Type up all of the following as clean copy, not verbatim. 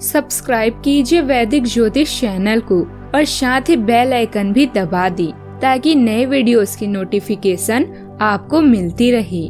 Subscribe कीजिए वैदिक ज्योतिष चैनल को और साथ ही बेल आइकन भी दबा दी ताकि नए वीडियोस की नोटिफिकेशन आपको मिलती रहे।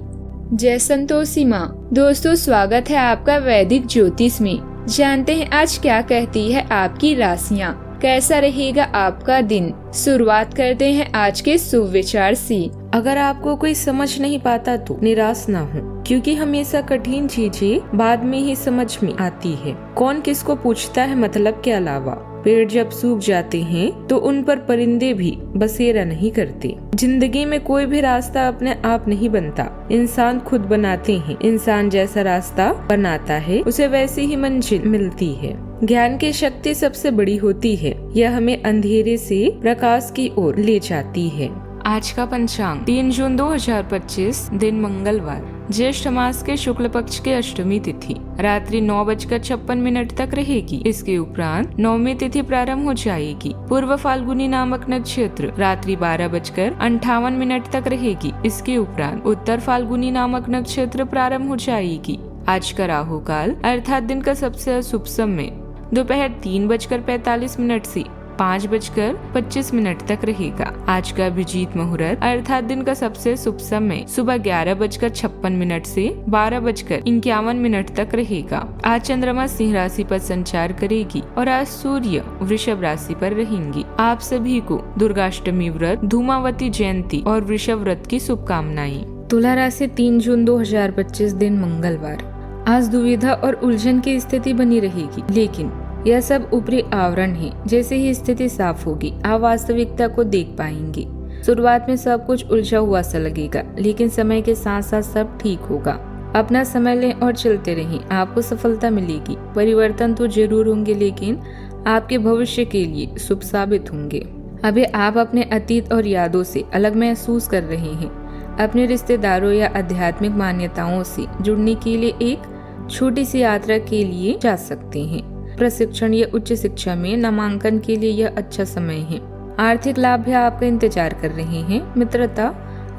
जय संतोषी माँ। दोस्तों, स्वागत है आपका वैदिक ज्योतिष में। जानते हैं आज क्या कहती है आपकी राशियाँ, कैसा रहेगा आपका दिन। शुरुआत करते हैं आज के शुभ विचार से। अगर आपको कोई समझ नहीं पाता तो निराश ना हो, क्योंकि हमेशा कठिन चीजें बाद में ही समझ में आती है। कौन किसको पूछता है मतलब के अलावा। पेड़ जब सूख जाते हैं तो उन पर परिंदे भी बसेरा नहीं करते। जिंदगी में कोई भी रास्ता अपने आप नहीं बनता, इंसान खुद बनाते हैं। इंसान जैसा रास्ता बनाता है उसे वैसी ही मंजिल मिलती है। ज्ञान की शक्ति सबसे बड़ी होती है, यह हमें अंधेरे से प्रकाश की ओर ले जाती है। आज का पंचांग 3 जून 2025, दिन मंगलवार, ज्येष्ठ मास के शुक्ल पक्ष के अष्टमी तिथि रात्रि 9:56 तक रहेगी। इसके उपरांत नवमी तिथि प्रारंभ हो जाएगी। पूर्व फाल्गुनी नामक नक्षत्र रात्रि 12:58 तक रहेगी। इसके उपरांत उत्तर फाल्गुनी नामक नक्षत्र प्रारंभ हो जाएगी। आज का राहु काल अर्थात दिन का सबसे अशुभ समय दोपहर 3:45 से 5:25 तक रहेगा। आज का अभिजीत मुहूर्त अर्थात दिन का सबसे शुभ समय सुबह 11:56 से 12:51 तक रहेगा। आज चंद्रमा सिंह राशि पर संचार करेगी और आज सूर्य वृषभ राशि पर रहेंगी। आप सभी को दुर्गाष्टमी व्रत, धूमावती जयंती और वृषभ व्रत की शुभकामनाएं। तुला राशि 3 जून 2025, दिन मंगलवार। आज दुविधा और उलझन की स्थिति बनी रहेगी, लेकिन यह सब ऊपरी आवरण है। जैसे ही स्थिति साफ होगी आप वास्तविकता को देख पाएंगे। शुरुआत में सब कुछ उलझा हुआ सा लगेगा, लेकिन समय के साथ साथ सब ठीक होगा। अपना समय लें और चलते रहें, आपको सफलता मिलेगी। परिवर्तन तो जरूर होंगे, लेकिन आपके भविष्य के लिए शुभ साबित होंगे। अभी आप अपने अतीत और यादों से अलग महसूस कर रहे हैं। अपने रिश्तेदारों या आध्यात्मिक मान्यताओं से जुड़ने के लिए एक छोटी सी यात्रा के लिए जा सकते हैं। प्रशिक्षण या उच्च शिक्षा में नामांकन के लिए यह अच्छा समय है। आर्थिक लाभ भी आपका इंतजार कर रहे हैं। मित्रता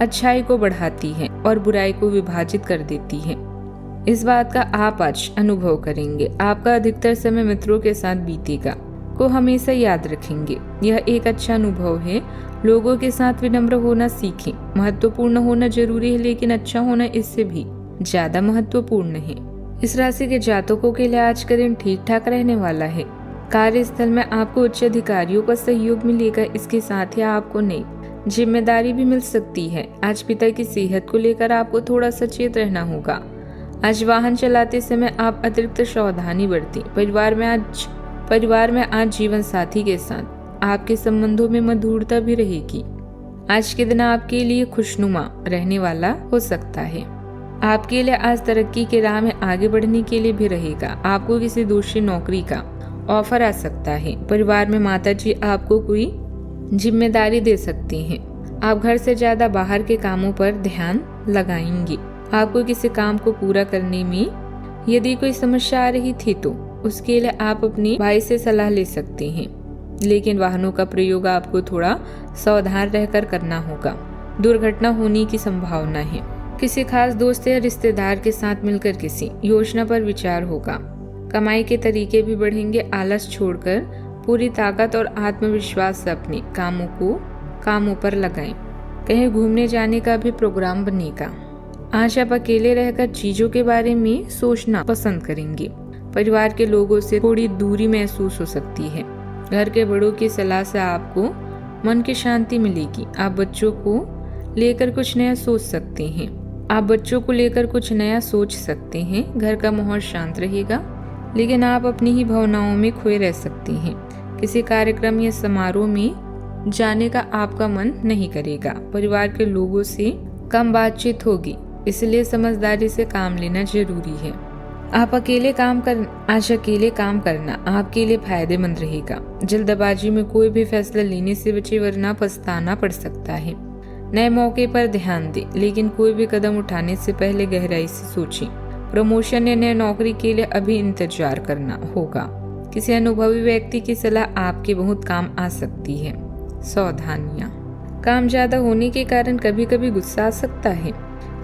अच्छाई को बढ़ाती है और बुराई को विभाजित कर देती है। इस बात का आप आज अनुभव करेंगे। आपका अधिकतर समय मित्रों के साथ बीतेगा को हमेशा याद रखेंगे। यह एक अच्छा अनुभव है। लोगों के साथ विनम्र होना सीखें। महत्वपूर्ण होना जरूरी है, लेकिन अच्छा होना इससे भी ज्यादा महत्वपूर्ण है। इस राशि के जातकों के लिए आज का दिन ठीक ठाक रहने वाला है। कार्यस्थल में आपको उच्च अधिकारियों का सहयोग मिलेगा। इसके साथ ही आपको नई जिम्मेदारी भी मिल सकती है। आज पिता की सेहत को लेकर आपको थोड़ा सचेत रहना होगा। आज वाहन चलाते समय आप अतिरिक्त सावधानी बरतें। परिवार में आज जीवन साथी के साथ आपके संबंधों में मधुरता भी रहेगी। आज के दिन आपके लिए खुशनुमा रहने वाला हो सकता है। आपके लिए आज तरक्की के राह में आगे बढ़ने के लिए भी रहेगा। आपको किसी दूसरी नौकरी का ऑफर आ सकता है। परिवार में माताजी आपको कोई जिम्मेदारी दे सकती हैं। आप घर से ज्यादा बाहर के कामों पर ध्यान लगाएंगे। आपको किसी काम को पूरा करने में यदि कोई समस्या आ रही थी तो उसके लिए आप अपने भाई से सलाह ले सकते हैं, लेकिन वाहनों का प्रयोग आपको थोड़ा सावधान रहकर करना होगा। दुर्घटना होने की संभावना है। किसी खास दोस्त या रिश्तेदार के साथ मिलकर किसी योजना पर विचार होगा। कमाई के तरीके भी बढ़ेंगे। आलस छोड़कर पूरी ताकत और आत्मविश्वास से अपने कामों पर लगाएं। कहीं घूमने जाने का भी प्रोग्राम बनेगा। आज आप अकेले रहकर चीजों के बारे में सोचना पसंद करेंगे। परिवार के लोगों से थोड़ी दूरी महसूस हो सकती है। घर के बड़ों की सलाह से आपको मन की शांति मिलेगी। आप बच्चों को लेकर कुछ नया सोच सकते हैं। घर का माहौल शांत रहेगा, लेकिन आप अपनी ही भावनाओं में खोए रह सकते हैं। किसी कार्यक्रम या समारोह में जाने का आपका मन नहीं करेगा। परिवार के लोगों से कम बातचीत होगी, इसलिए समझदारी से काम लेना जरूरी है। आज अकेले काम करना आपके लिए फायदेमंद रहेगा। जल्दबाजी में कोई भी फैसला लेने से बचे, वरना पछताना पड़ सकता है। नए मौके पर ध्यान दें, लेकिन कोई भी कदम उठाने से पहले गहराई से सोचें। प्रमोशन या नई नौकरी के लिए अभी इंतजार करना होगा। किसी अनुभवी व्यक्ति की सलाह आपके बहुत काम आ सकती है। सावधानियां। काम ज्यादा होने के कारण कभी कभी गुस्सा आ सकता है,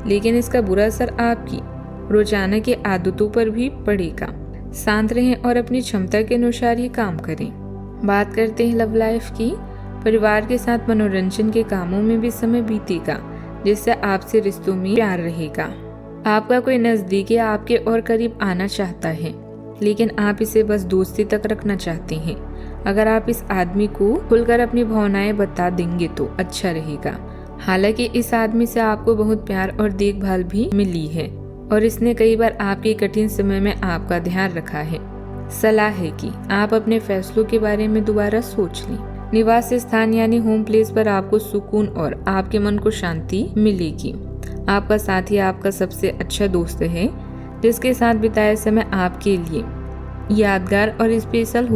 लेकिन इसका बुरा असर आपकी रोजाना की आदतों पर भी पड़ेगा। शांत रहें और अपनी क्षमता के अनुसार ही काम करें। बात करते हैं लव लाइफ की। परिवार के साथ मनोरंजन के कामों में भी समय बीतेगा, जिससे आपसे रिश्तों में प्यार रहेगा। आपका कोई नजदीकी आपके और करीब आना चाहता है, लेकिन आप इसे बस दोस्ती तक रखना चाहते हैं। अगर आप इस आदमी को खुलकर अपनी भावनाएं बता देंगे तो अच्छा रहेगा। हालांकि इस आदमी से आपको बहुत प्यार और देखभाल भी मिली है और इसने कई बार आपके कठिन समय में आपका ध्यान रखा है। सलाह है कि आप अपने फैसलों के बारे में दोबारा सोच लें। निवास स्थान यानी होम प्लेस पर आपको सुकून और आपके मन को शांति मिलेगी। आपका साथी आपका सबसे अच्छा दोस्त है, जिसके साथ बिताया समय आपके लिए यादगार और स्पेशल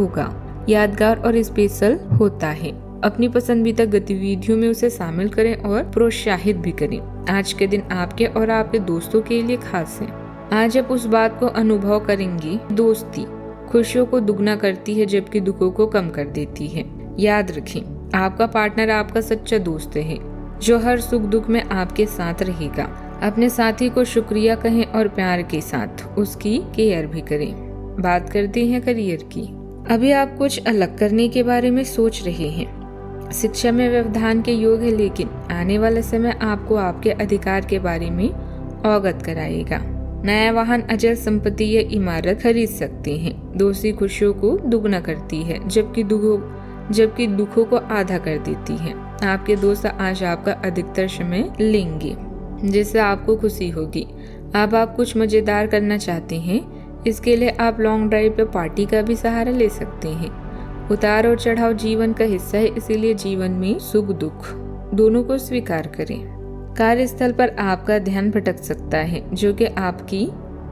होता है। अपनी पसंदीदा गतिविधियों में उसे शामिल करें और प्रोत्साहित भी करें। आज के दिन आपके और आपके दोस्तों के लिए खास है। आज आप उस बात को अनुभव करेंगे, दोस्ती खुशियों को दुगना करती है जबकि दुखों को कम कर देती है। याद रखें, आपका पार्टनर आपका सच्चा दोस्त है जो हर सुख दुख में आपके साथ रहेगा। अपने साथी को शुक्रिया कहें और प्यार के साथ उसकी केयर भी करें। बात करते हैं करियर की। अभी आप कुछ अलग करने के बारे में सोच रहे हैं। शिक्षा में व्यवधान के योग है, लेकिन आने वाला समय आपको आपके अधिकार के बारे में अवगत कराएगा। नया वाहन, अचल संपत्ति या इमारत खरीद सकते हैं। दोस्ती खुशियों को दुगना करती है जबकि दुखों को आधा कर देती है। आपके दोस्त आज आपका अधिकतर समय लेंगे, जिससे आपको खुशी होगी। अब आप कुछ मजेदार करना चाहते हैं, इसके लिए आप लॉन्ग ड्राइव पर पार्टी का भी सहारा ले सकते हैं। उतार और चढ़ाव जीवन का हिस्सा है, इसीलिए जीवन में सुख दुख दोनों को स्वीकार करें। कार्यस्थल पर आपका ध्यान भटक सकता है, जो कि आपकी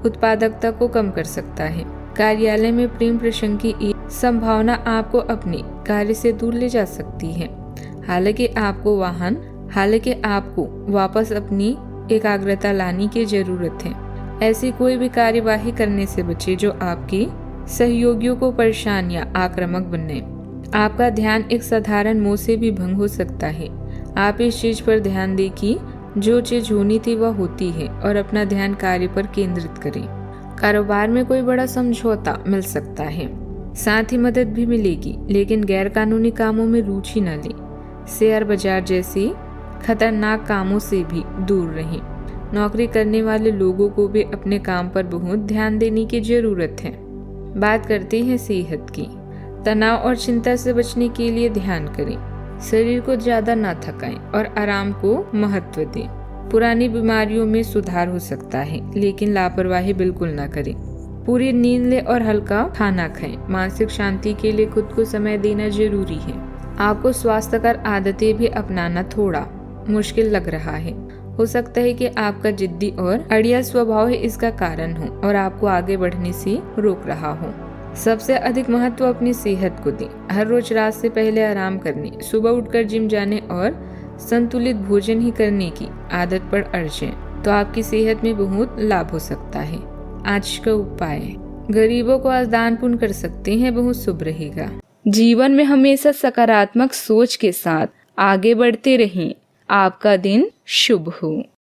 उत्पादकता को कम कर सकता है। कार्यालय में प्रेम प्रसंग की एक संभावना आपको अपने कार्य से दूर ले जा सकती है। हालांकि आपको वापस अपनी एकाग्रता लाने की जरूरत है। ऐसी कोई भी कार्यवाही करने से बचे जो आपके सहयोगियों को परेशान या आक्रामक बने। आपका ध्यान एक साधारण मोह से भी भंग हो सकता है। आप इस चीज पर ध्यान दें कि जो चीज होनी थी वह होती है और अपना ध्यान कार्य पर केंद्रित करें। कारोबार में कोई बड़ा समझौता मिल सकता है, साथ ही मदद भी मिलेगी, लेकिन गैर कानूनी कामों में रुचि न लें। शेयर बाजार जैसे खतरनाक कामों से भी दूर रहें। नौकरी करने वाले लोगों को भी अपने काम पर बहुत ध्यान देने की जरूरत है। बात करते हैं सेहत की। तनाव और चिंता से बचने के लिए ध्यान करें। शरीर को ज्यादा ना थकाएं और आराम को महत्व दें। पुरानी बीमारियों में सुधार हो सकता है, लेकिन लापरवाही बिल्कुल ना करें। पूरी नींद लें और हल्का खाना खाएं। मानसिक शांति के लिए खुद को समय देना जरूरी है। आपको स्वास्थ्यकर आदतें भी अपनाना थोड़ा मुश्किल लग रहा है। हो सकता है कि आपका जिद्दी और अड़ियल स्वभाव ही इसका कारण हो और आपको आगे बढ़ने से रोक रहा हो। सबसे अधिक महत्व अपनी सेहत को दें। हर रोज रात से पहले आराम करने, सुबह उठकर जिम जाने और संतुलित भोजन ही करने की आदत पर अड़चें तो आपकी सेहत में बहुत लाभ हो सकता है। आज का उपाय, गरीबों को आज दान पुण्य कर सकते हैं, बहुत शुभ रहेगा। जीवन में हमेशा सकारात्मक सोच के साथ आगे बढ़ते रहें। आपका दिन शुभ हो।